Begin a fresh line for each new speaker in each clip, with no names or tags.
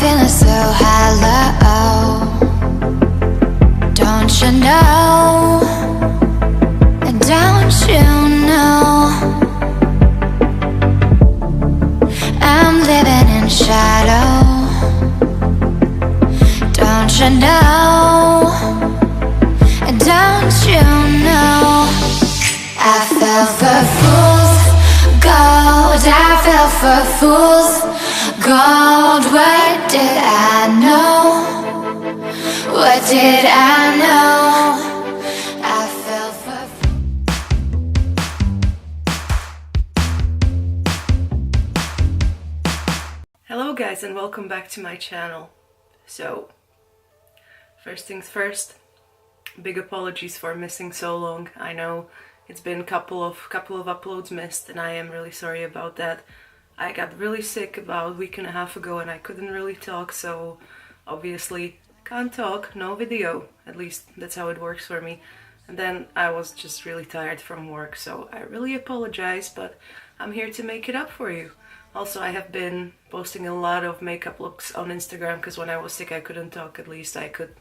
feeling so hollow. Don't you know? Don't you know? I'm living in shadow. Don't you know? Don't you know? I fell for fool's gold. I fell for fool's gold. What did I know? What did I know? I fell for.
Hello guys, and welcome back to my channel. So, first things first, big apologies for missing so long. I know it's been a couple of uploads missed, and I am really sorry about that. I got really sick about a week and a half ago and I couldn't really talk, so obviously can't talk, no video. At least that's how it works for me. And then I was just really tired from work, so I really apologize, but I'm here to make it up for you. Also, I have been posting a lot of makeup looks on Instagram because when I was sick I couldn't talk. At least I could,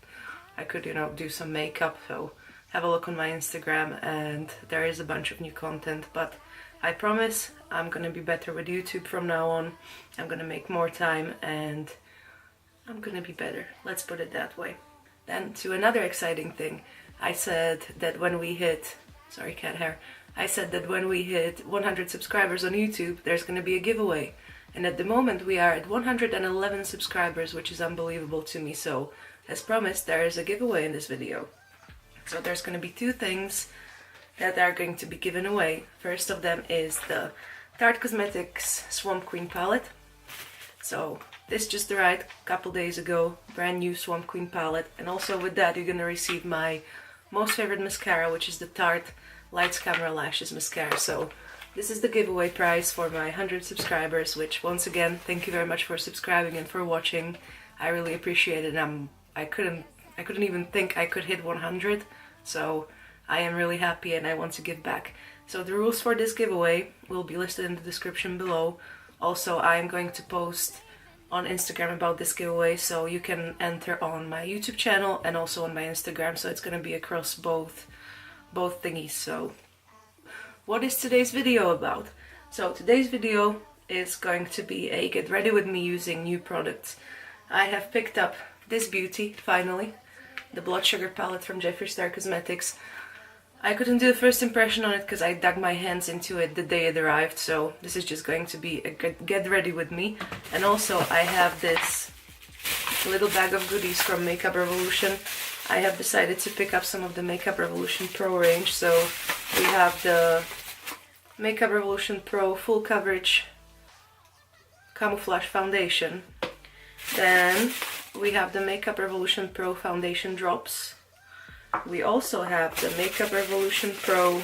you know, do some makeup. So have a look on my Instagram and there is a bunch of new content. But I promise I'm gonna be better with YouTube from now on. I'm gonna make more time and I'm gonna be better. Let's put it that way. Then to another exciting thing. I said that when we hit, sorry cat hair. I said that when we hit 100 subscribers on YouTube, there's going to be a giveaway. And at the moment we are at 111 subscribers, which is unbelievable to me. So, as promised, there is a giveaway in this video. So there's going to be two things that are going to be given away. First of them is the Tarte Cosmetics Swamp Queen palette. So this just arrived a couple days ago, brand new Swamp Queen palette. And also with that you're going to receive my most favorite mascara, which is the Tarte Lights Camera Lashes mascara. So this is the giveaway prize for my 100 subscribers, which once again, thank you very much for subscribing and for watching. I really appreciate it. I couldn't even think I could hit 100, so I am really happy and I want to give back. So the rules for this giveaway will be listed in the description below. Also, I am going to post on Instagram about this giveaway, so you can enter on my YouTube channel and also on my Instagram, so it's going to be across both thingies. So what is today's video about? So today's video is going to be a get ready with me using new products. I have picked up this beauty, finally, the Blood Sugar palette from Jeffree Star Cosmetics. I couldn't do a first impression on it because I dug my hands into it the day it arrived, so this is just going to be a get ready with me. And also I have this little bag of goodies from Makeup Revolution. I have decided to pick up some of the Makeup Revolution Pro range. So we have the Makeup Revolution Pro Full Coverage Camouflage Foundation. Then we have the Makeup Revolution Pro Foundation Drops. We also have the Makeup Revolution Pro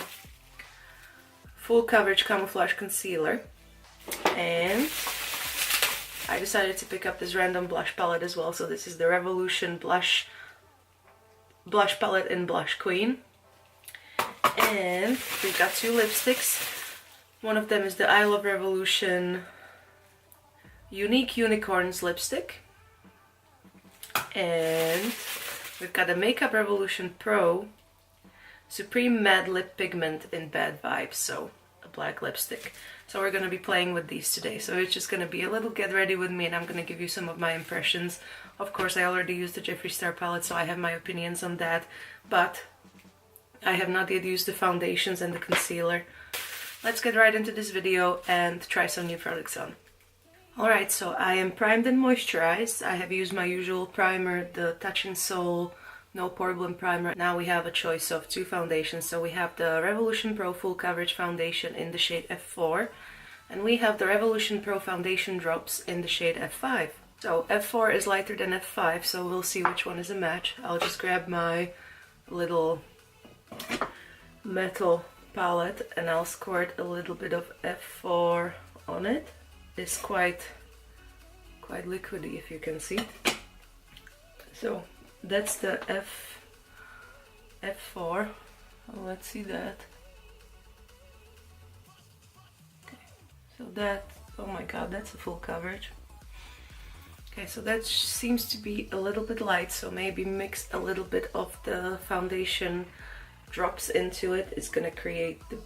Full Coverage Camouflage Concealer. And I decided to pick up this random blush palette as well. So this is the Revolution Blush palette in Blush Queen. And we've got two lipsticks. One of them is the I Love Revolution Unique Unicorns lipstick. And we've got a Makeup Revolution Pro Supreme Matte Lip Pigment in Bad Vibes, so a black lipstick. So we're going to be playing with these today. So it's just going to be a little get ready with me and I'm going to give you some of my impressions. Of course, I already used the Jeffree Star palette, so I have my opinions on that. But I have not yet used the foundations and the concealer. Let's get right into this video and try some new products on. Alright, so I am primed and moisturized. I have used my usual primer, the Touch in Soul No Pore Blend Primer. Now we have a choice of two foundations. So we have the Revolution Pro Full Coverage Foundation in the shade F4. And we have the Revolution Pro Foundation Drops in the shade F5. So F4 is lighter than F5, so we'll see which one is a match. I'll just grab my little metal palette and I'll squirt a little bit of F4 on it. It's quite liquidy, if you can see. So that's the F4. Let's see that. Okay. So that, oh my god, that's a full coverage. Okay, so that seems to be a little bit light, so maybe mix a little bit of the foundation drops into it. It's gonna create the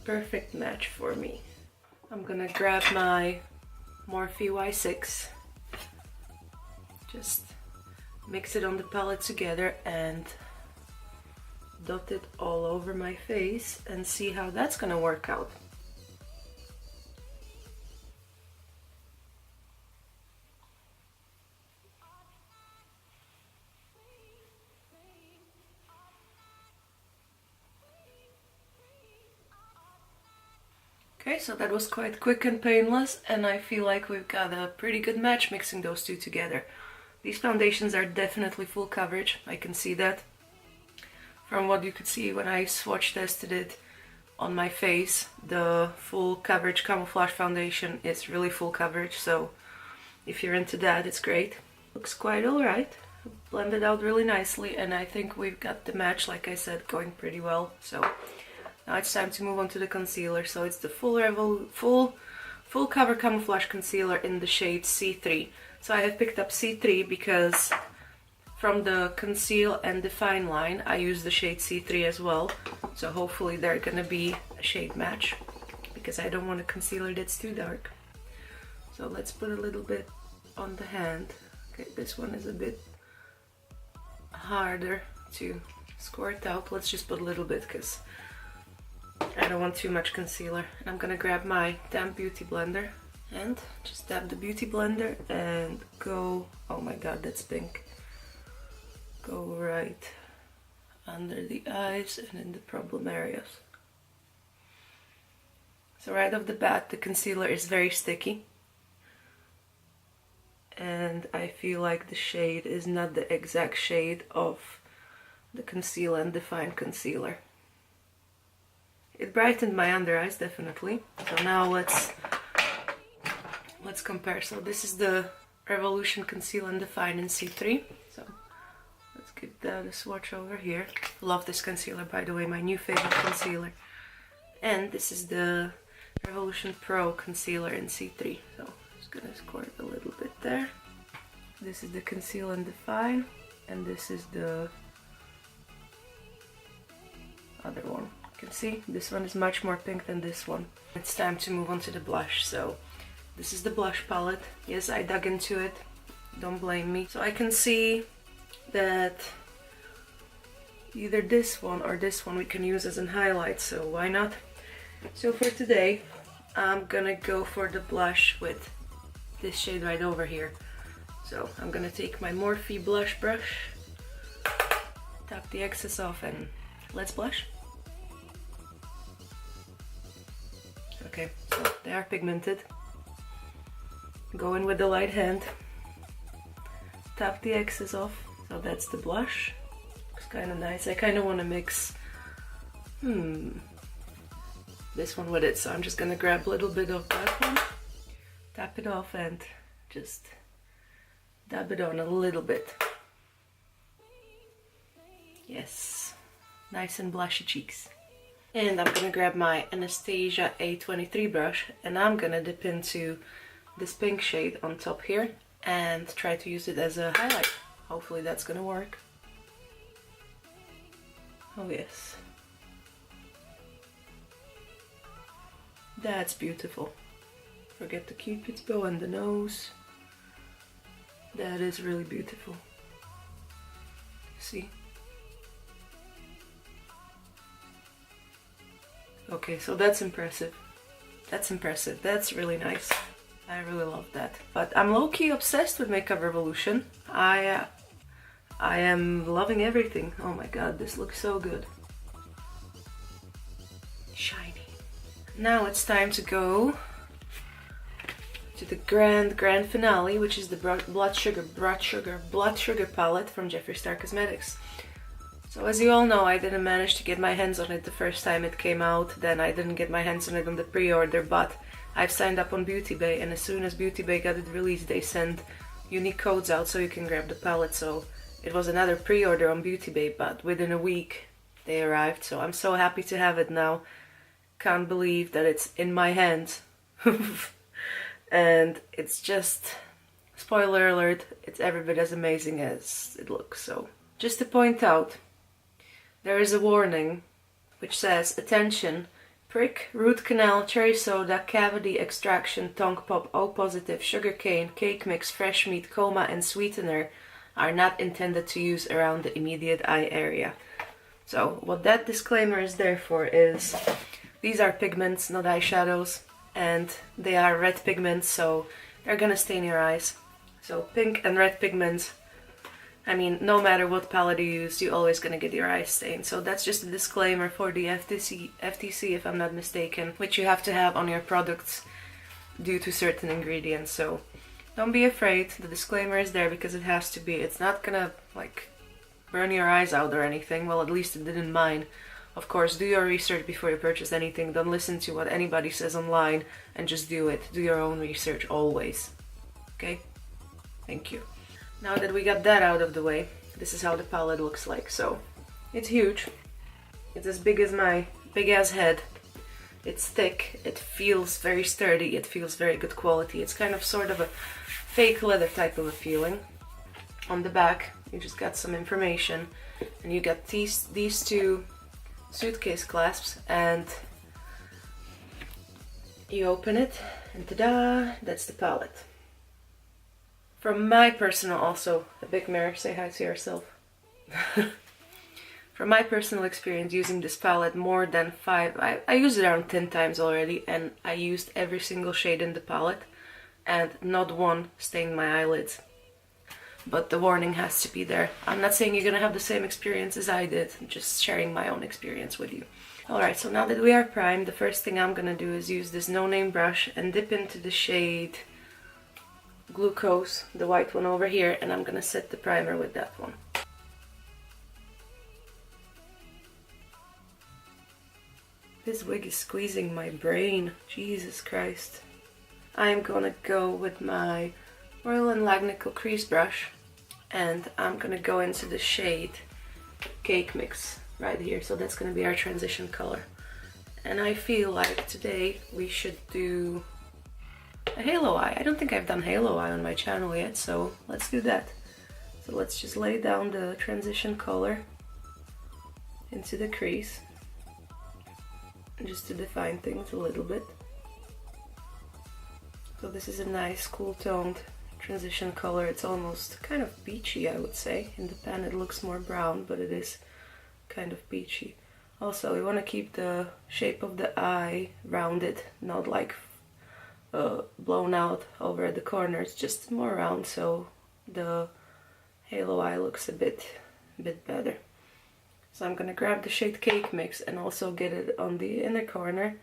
perfect match for me. I'm gonna grab my Morphe Y6, just mix it on the palette together and dot it all over my face and see how that's gonna work out. Okay, so that was quite quick and painless, and I feel like we've got a pretty good match mixing those two together. These foundations are definitely full coverage, I can see that. From what you could see when I swatch tested it on my face, the full coverage camouflage foundation is really full coverage, so if you're into that, it's great. Looks quite alright, blended out really nicely, and I think we've got the match, like I said, going pretty well. So now it's time to move on to the concealer. So it's the full cover camouflage concealer in the shade C3. So I have picked up C3 because from the conceal and define line I use the shade C3 as well. So hopefully they're gonna be a shade match, because I don't want a concealer that's too dark. So let's put a little bit on the hand. Okay, this one is a bit harder to squirt out. Let's just put a little bit because I don't want too much concealer. And I'm gonna grab my damp beauty blender and just dab the beauty blender and go, oh my god, that's pink. Go right under the eyes and in the problem areas. So right off the bat, the concealer is very sticky. And I feel like the shade is not the exact shade of the conceal and define concealer. It brightened my under eyes, definitely. So now let's compare. So this is the Revolution Conceal and Define in C3. So let's give that a swatch over here. Love this concealer, by the way, my new favorite concealer. And this is the Revolution Pro Concealer in C3. So just gonna squirt a little bit there. This is the Conceal and Define, and this is the other one. You can see this one is much more pink than this one. It's time to move on to the blush. So this is the blush palette. Yes, I dug into it, don't blame me. So I can see that either this one or this one we can use as an highlight, so why not? So for today I'm gonna go for the blush with this shade right over here. So I'm gonna take my Morphe blush brush, tap the excess off, and let's blush. Okay, so they are pigmented. Go in with the light hand, tap the excess off. So that's the blush. Looks kind of nice. I kind of want to mix this one with it, so I'm just gonna grab a little bit of that one, tap it off, and just dab it on a little bit. Yes, nice and blushy cheeks. And I'm gonna grab my Anastasia A23 brush, and I'm gonna dip into this pink shade on top here and try to use it as a highlight. Hopefully that's gonna work. Oh yes. That's beautiful. Forget the cupid's bow and the nose. That is really beautiful. See? Okay, so that's impressive. That's impressive. That's really nice. I really love that. But I'm low-key obsessed with Makeup Revolution. I am loving everything. Oh my god, this looks so good. Shiny. Now it's time to go to the grand finale, which is the Blood Sugar palette from Jeffree Star Cosmetics. So as you all know, I didn't manage to get my hands on it the first time it came out. Then I didn't get my hands on it on the pre-order, but I've signed up on Beauty Bay, and as soon as Beauty Bay got it released, they send unique codes out so you can grab the palette. So it was another pre-order on Beauty Bay, but within a week they arrived. So I'm so happy to have it now. Can't believe that it's in my hands. And it's just spoiler alert, it's every bit as amazing as it looks. So just to point out, there is a warning which says, attention, prick, root canal, cherry soda, cavity extraction, tongue pop, O positive, sugarcane, cake mix, fresh meat, coma and sweetener are not intended to use around the immediate eye area. So what that disclaimer is there for is, these are pigments, not eyeshadows, and they are red pigments, so they're gonna stain your eyes. So pink and red pigments, I mean, no matter what palette you use, you're always gonna get your eyes stained. So that's just a disclaimer for the FTC, if I'm not mistaken, which you have to have on your products due to certain ingredients. So don't be afraid, the disclaimer is there because it has to be. It's not gonna like burn your eyes out or anything. Well, at least it didn't mine. Of course, do your research before you purchase anything. Don't listen to what anybody says online and just do it. Do your own research always. Okay? Thank you. Now that we got that out of the way, this is how the palette looks like. So it's huge. It's as big as my big ass head. It's thick. It feels very sturdy. It feels very good quality. It's kind of sort of a fake leather type of a feeling. On the back, you just got some information, and you got these two suitcase clasps, and you open it, and ta-da! That's the palette. From my personal, also a big mirror, say hi to yourself. From my personal experience using this palette, more than 5, I used it around 10 times already, and I used every single shade in the palette, and not one stained my eyelids. But the warning has to be there. I'm not saying you're gonna have the same experience as I did, I'm just sharing my own experience with you. Alright, so now that we are primed, the first thing I'm gonna do is use this no-name brush and dip into the shade Glucose, the white one over here, and I'm gonna set the primer with that one. This wig is squeezing my brain, Jesus Christ. I'm gonna go with my Royal and Langnickel crease brush, and I'm gonna go into the shade Cake Mix right here, so that's gonna be our transition color. And I feel like today we should do a halo eye. I don't think I've done halo eye on my channel yet, so let's do that. So let's just lay down the transition color into the crease, just to define things a little bit. So this is a nice cool toned transition color. It's almost kind of peachy, I would say. In the pan it looks more brown, but it is kind of peachy. Also, we want to keep the shape of the eye rounded, not like blown out over at the corners, just more round, so the halo eye looks a bit better. So I'm gonna grab the shade Cake Mix and also get it on the inner corner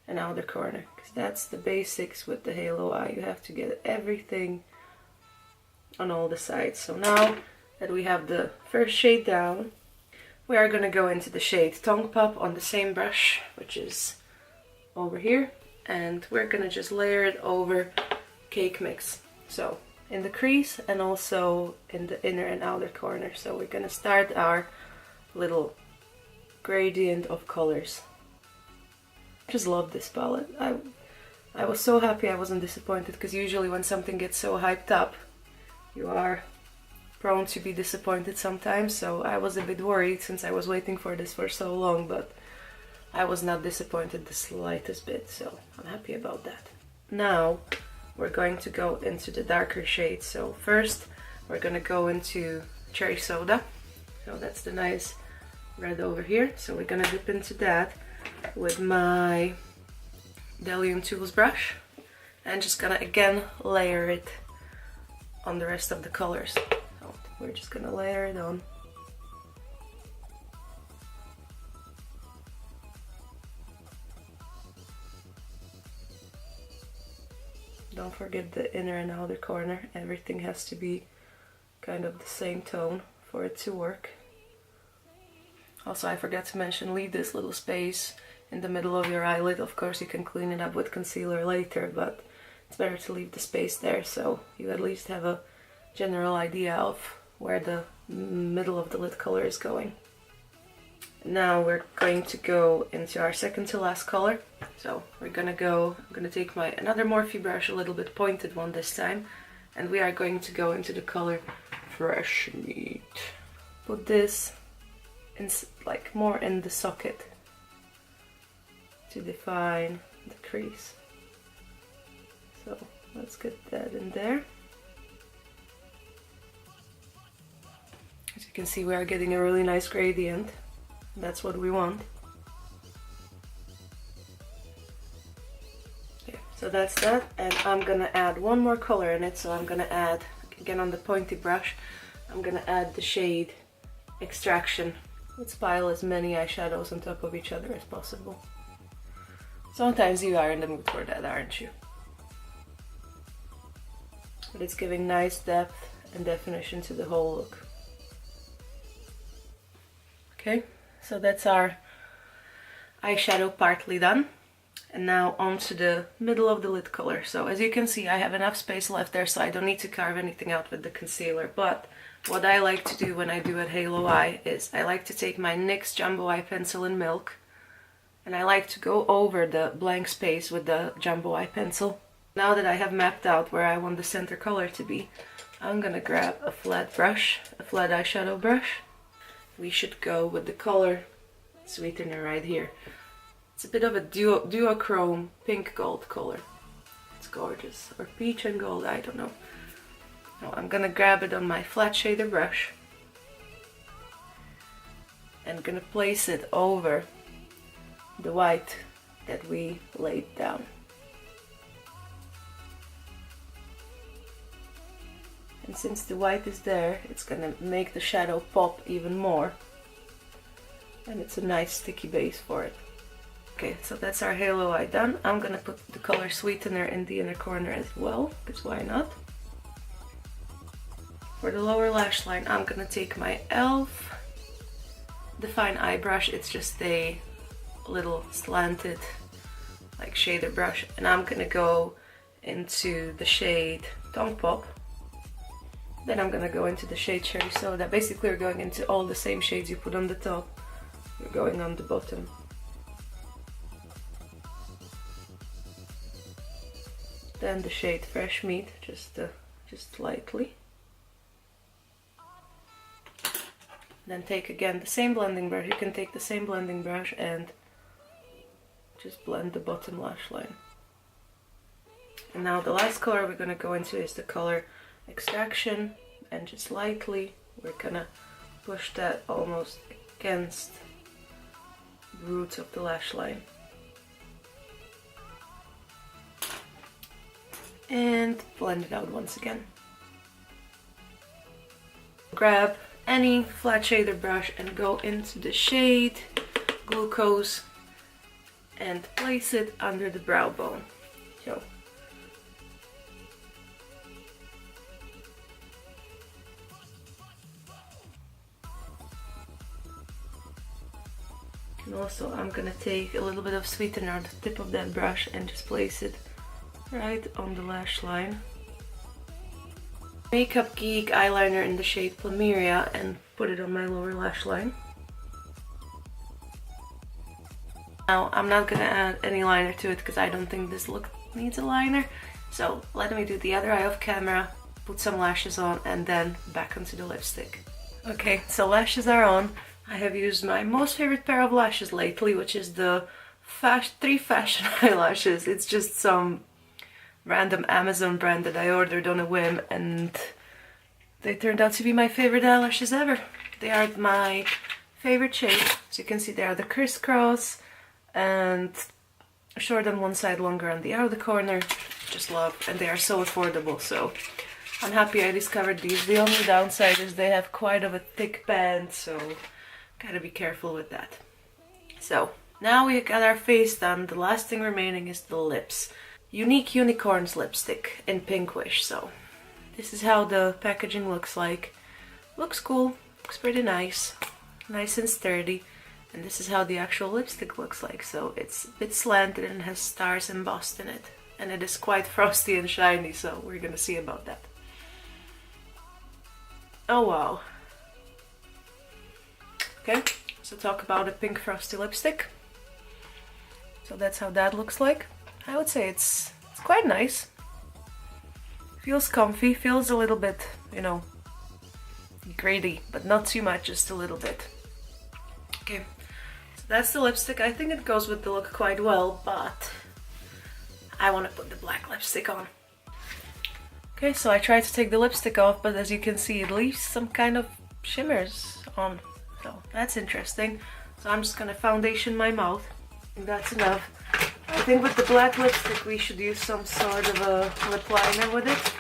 and outer corner, because that's the basics with the halo eye. You have to get everything on all the sides. So now that we have the first shade down, we are gonna go into the shade Tongue Pop on the same brush, which is over here, and we're gonna just layer it over Cake Mix. So in the crease and also in the inner and outer corner. So we're gonna start our little gradient of colors. I just love this palette. I was so happy I wasn't disappointed, because usually when something gets so hyped up, you are prone to be disappointed sometimes. So I was a bit worried since I was waiting for this for so long, but I was not disappointed the slightest bit, so I'm happy about that. Now we're going to go into the darker shades. So first we're gonna go into Cherry Soda. So that's the nice red over here. So we're gonna dip into that with my Delium Tools brush and just gonna again layer it on the rest of the colors. So we're just gonna layer it on. Don't forget the inner and outer corner. Everything has to be kind of the same tone for it to work. Also, I forgot to mention, leave this little space in the middle of your eyelid. Of course, you can clean it up with concealer later, but it's better to leave the space there so you at least have a general idea of where the middle of the lid color is going. Now we're going to go into our second to last color. So I'm gonna take my another Morphe brush, a little bit pointed one this time, and we are going to go into the color Fresh Meat. Put this in, like, more in the socket to define the crease. So let's get that in there. As you can see, we are getting a really nice gradient. That's what we want. Okay, so that's that, and I'm gonna add one more color in it. So I'm gonna add, again on the pointy brush, I'm gonna add the shade Extraction. Let's pile as many eyeshadows on top of each other as possible. Sometimes you are in the mood for that, aren't you? But it's giving nice depth and definition to the whole look. Okay, so that's our eyeshadow partly done. And now onto the middle of the lid color. So as you can see, I have enough space left there, so I don't need to carve anything out with the concealer. But what I like to do when I do a halo eye is I like to take my NYX Jumbo Eye Pencil in Milk, and I like to go over the blank space with the Jumbo Eye Pencil. Now that I have mapped out where I want the center color to be, I'm gonna grab a flat brush, a flat eyeshadow brush. We should go with the color Sweetener right here. It's a bit of a duochrome pink gold color. It's gorgeous. Or peach and gold, I don't know. Now I'm gonna grab it on my flat shader brush and gonna place it over the white that we laid down. And since the white is there, it's gonna make the shadow pop even more. And it's a nice sticky base for it. Okay, so that's our halo eye done. I'm gonna put the color Sweetener in the inner corner as well, because why not? For the lower lash line, I'm gonna take my e.l.f. Define Eye brush. It's just a little slanted, like, shader brush. And I'm gonna go into the shade Tongue Pop. Then I'm gonna go into the shade Cherry Soda. Basically, we're going into all the same shades you put on the top. We're going on the bottom. Then the shade Fresh Meat, just lightly. Then take again the same blending brush. You can take the same blending brush and just blend the bottom lash line. And now the last color we're gonna go into is the color Extraction, and just lightly we're gonna push that almost against the roots of the lash line. And blend it out once again. Grab any flat shader brush and go into the shade Glucose and place it under the brow bone. So and also I'm gonna take a little bit of Sweetener on the tip of that brush and just place it right on the lash line. Makeup Geek eyeliner in the shade Plumeria and put it on my lower lash line. Now I'm not gonna add any liner to it because I don't think this look needs a liner. So let me do the other eye off camera, put some lashes on, and then back onto the lipstick. Okay, so lashes are on. I have used my most favorite pair of lashes lately, which is the 3 Fashion eyelashes. It's just some random Amazon brand that I ordered on a whim, and they turned out to be my favorite eyelashes ever. They are my favorite shape. As you can see, they are the crisscross and short on one side, longer on the outer corner. Just love, and they are so affordable, so I'm happy I discovered these. The only downside is they have quite of a thick band, so gotta be careful with that. So now we got our face done. The last thing remaining is the lips. Unique Unicorns lipstick in Pink Wish. So this is how the packaging looks like. Looks cool, looks pretty nice, nice and sturdy. And this is how the actual lipstick looks like. So it's a bit slanted and has stars embossed in it. And it is quite frosty and shiny, so we're gonna see about that. Oh wow. Okay, so talk about a pink frosty lipstick. So that's how that looks like. I would say it's quite nice. Feels comfy, feels a little bit, you know, gritty, but not too much, just a little bit. Okay, so that's the lipstick. I think it goes with the look quite well, but I want to put the black lipstick on. Okay, so I tried to take the lipstick off, but as you can see, it leaves some kind of shimmers on. So that's interesting. So I'm just gonna foundation my mouth. And that's enough. I think with the black lipstick we should use some sort of a lip liner with it.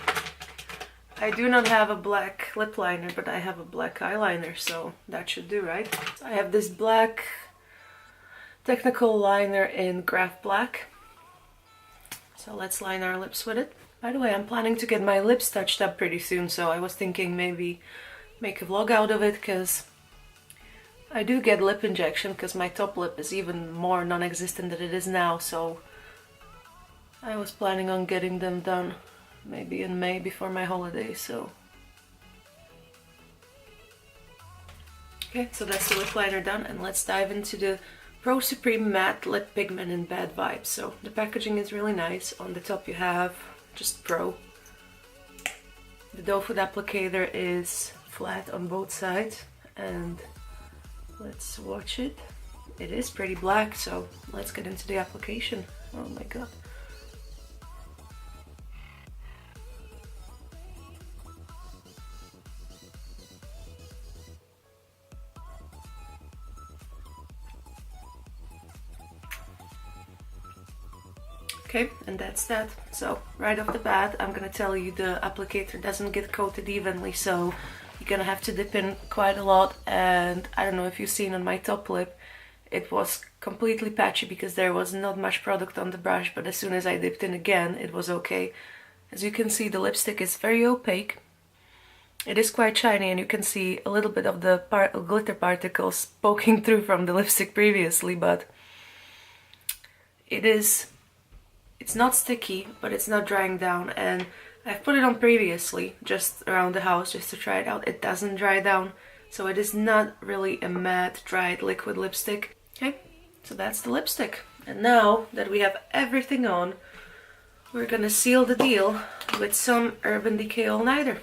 I do not have a black lip liner, but I have a black eyeliner, so that should do, right? So I have this black technical liner in Graph Black. So let's line our lips with it. By the way, I'm planning to get my lips touched up pretty soon, so I was thinking maybe make a vlog out of it, because I do get lip injection because my top lip is even more non-existent than it is now, so I was planning on getting them done maybe in May before my holiday, so. Okay, so that's the lip liner done, and let's dive into the Pro Supreme Matte Lip Pigment in Bad Vibes. So the packaging is really nice. On the top you have just Pro. The doe foot applicator is flat on both sides, and let's swatch it. It is pretty black, so let's get into the application. Oh my god. Okay, and that's that. So right off the bat, I'm gonna tell you the applicator doesn't get coated evenly, so you're gonna have to dip in quite a lot. And I don't know if you've seen on my top lip, it was completely patchy because there was not much product on the brush, but as soon as I dipped in again, it was okay. As you can see, the lipstick is very opaque. It is quite shiny, and you can see a little bit of the glitter particles poking through from the lipstick previously, but it's not sticky, but it's not drying down. And I've put it on previously, just around the house, just to try it out. It doesn't dry down, so it is not really a matte, dried liquid lipstick. Okay, so that's the lipstick. And now that we have everything on, we're gonna seal the deal with some Urban Decay All Nighter.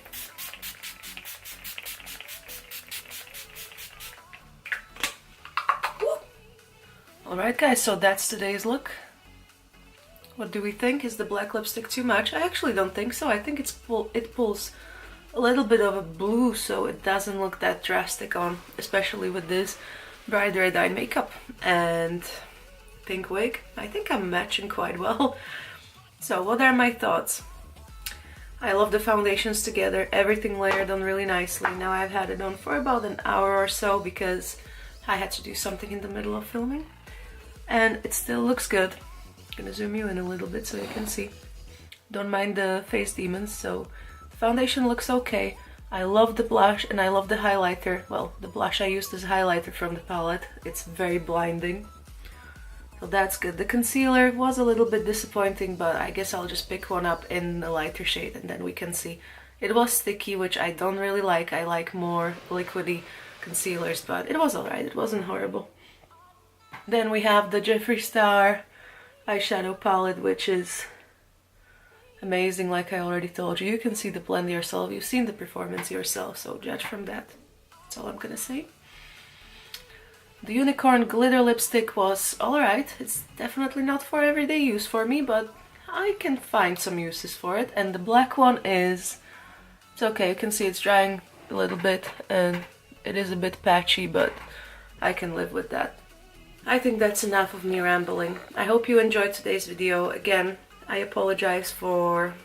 Alright guys, so that's today's look. What do we think? Is the black lipstick too much? I actually don't think so. I think it pulls a little bit of a blue, so it doesn't look that drastic on, especially with this bright red eye makeup and pink wig. I think I'm matching quite well. So what are my thoughts? I love the foundations together, everything layered on really nicely. Now I've had it on for about an hour or so because I had to do something in the middle of filming, and it still looks good. I'm gonna zoom you in a little bit so you can see. Don't mind the face demons. So the foundation looks okay. I love the blush and I love the highlighter. Well, the blush I used as highlighter from the palette. It's very blinding, so that's good. The concealer was a little bit disappointing, but I guess I'll just pick one up in a lighter shade and then we can see. It was sticky, which I don't really like. I like more liquidy concealers, but it was alright. It wasn't horrible. Then we have the Jeffree Star eyeshadow palette, which is amazing. Like I already told you, you can see the blend yourself, you've seen the performance yourself, so judge from that. That's all I'm gonna say. The unicorn glitter lipstick was alright. It's definitely not for everyday use for me, but I can find some uses for it. And the black one it's okay. You can see it's drying a little bit and it is a bit patchy, but I can live with that. I think that's enough of me rambling. I hope you enjoyed today's video. Again, I apologize for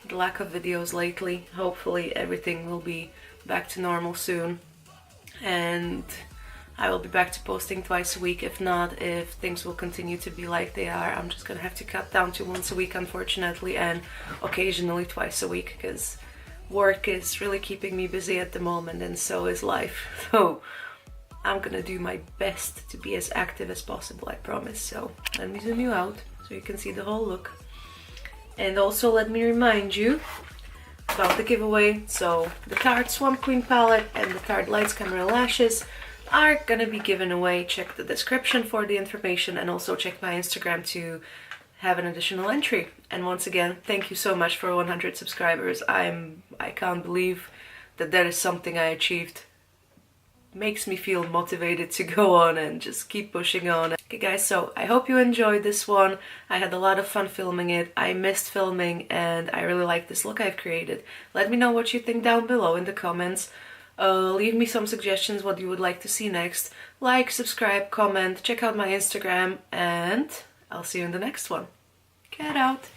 the lack of videos lately. Hopefully everything will be back to normal soon, and I will be back to posting twice a week. If not, if things will continue to be like they are, I'm just gonna have to cut down to once a week, unfortunately, and occasionally twice a week, because work is really keeping me busy at the moment, and so is life. So I'm gonna do my best to be as active as possible, I promise. So let me zoom you out so you can see the whole look. And also let me remind you about the giveaway. So the Tarte Swamp Queen palette and the Tarte Lights Camera Lashes are gonna be given away. Check the description for the information, and also check my Instagram to have an additional entry. And once again, thank you so much for 100 subscribers. I can't believe that that is something I achieved. Makes me feel motivated to go on and just keep pushing on. Okay guys, so I hope you enjoyed this one. I had a lot of fun filming it. I missed filming and I really like this look I've created. Let me know what you think down below in the comments. Leave me some suggestions what you would like to see next. Like, subscribe, comment, check out my Instagram, and I'll see you in the next one. Get out!